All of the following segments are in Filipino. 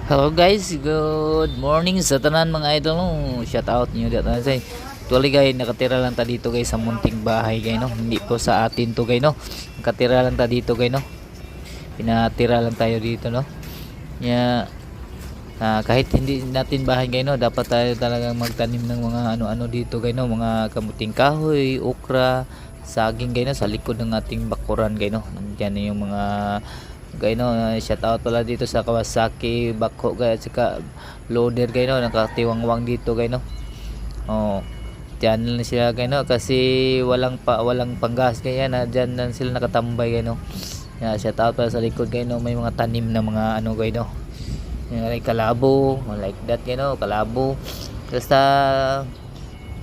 Hello guys, good morning sa tanan mga idol. Shout out niyo dito na say. Actually guys, nakatira lang ta dito guys sa munting bahay guys no. Hindi po sa atin to guys no. Nakatira lang ta dito guys no. Pinatira lang tayo dito no. Kahit hindi natin bahay guys no, dapat tayo talagang magtanim ng mga ano-ano dito guys no, mga kamuting kahoy, okra, saging guys no, sa likod ng ating bakuran guys no. Nandiyan yung mga no, shout out pala dito sa Kawasaki Bakho guys, saka loader guys no, nakatiwangwang dito guys no. Oh, diyan lang sila guys no, kasi walang panggas kaya na diyan lang sila nakatambay guys no. Shout out pala sa likod guys no, may mga tanim na mga ano guys no. Like kalabo, like that guys no, kalabo. Basta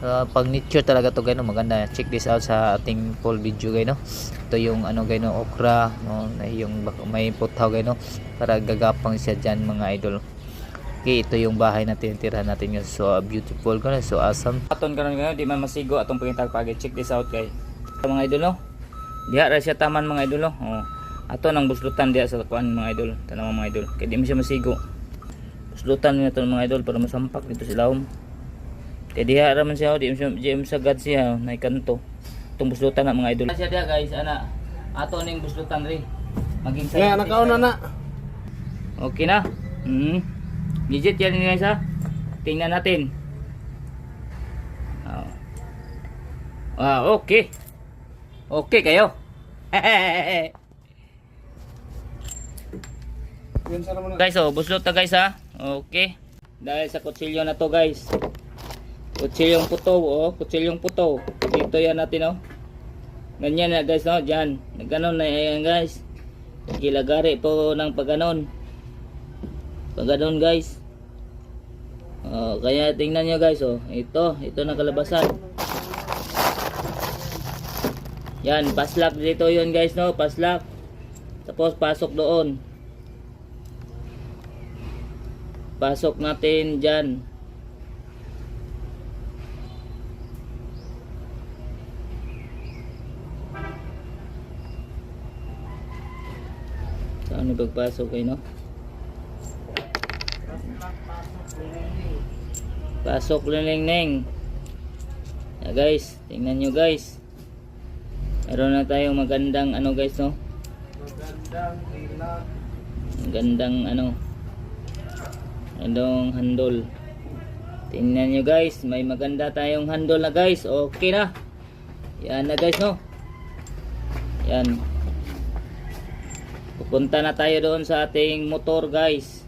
pag nature talaga to guys no, maganda. Check this out sa ating full video guys no. Ito yung ano guys no, okra no, yung may putaw guys no, para gagapang siya diyan mga idol. Okay, ito yung bahay natin, tirahan natin yung so beautiful guys, so awesome. Aton karon guys, di man masigo atong pangitag pagi. Check this out guys. Mga idol no. Diha ra siya taman mga idol no. Oh. Ato nang buslutan diha sa kuan mga idol, tanaw mga idol. Kay di man siya masigo. Buslutan niya to mga idol para masampak dito sa lawom. Kay diha ra man siya, di man sa god siya, nay kanto. Itong buslutan na mga idol. Siya dia guys, ana. Ato ning buslutan ri. Maging sa. Yeah, nakauna na. Okay na. Legit yan guys ha. Tingnan natin. Okay. Okay kayo. Guys, buslot na guys ha. Okay. Dahil sa kutsilyo na to guys. Kutsilyong puto, kutsilyong puto. Dito yan natin ganyan na guys no, diyan. Ganon na yan guys. Gilagari po ng pagganon. Pagganon guys. Kaya tingnan nyo guys ito na kalabasan. Yan, paslak dito yun guys no, paslak. Tapos pasok doon. Pasok natin diyan. Saan pagpasok kayo no? Pasok lineng. Guys, tingnan nyo guys. Meron na tayong magandang ano guys no? Magandang Magandang handle. Tingnan nyo guys, may maganda tayong handle na guys. Okay na. Yan na guys no. Yan. Pupunta na tayo doon sa ating motor guys.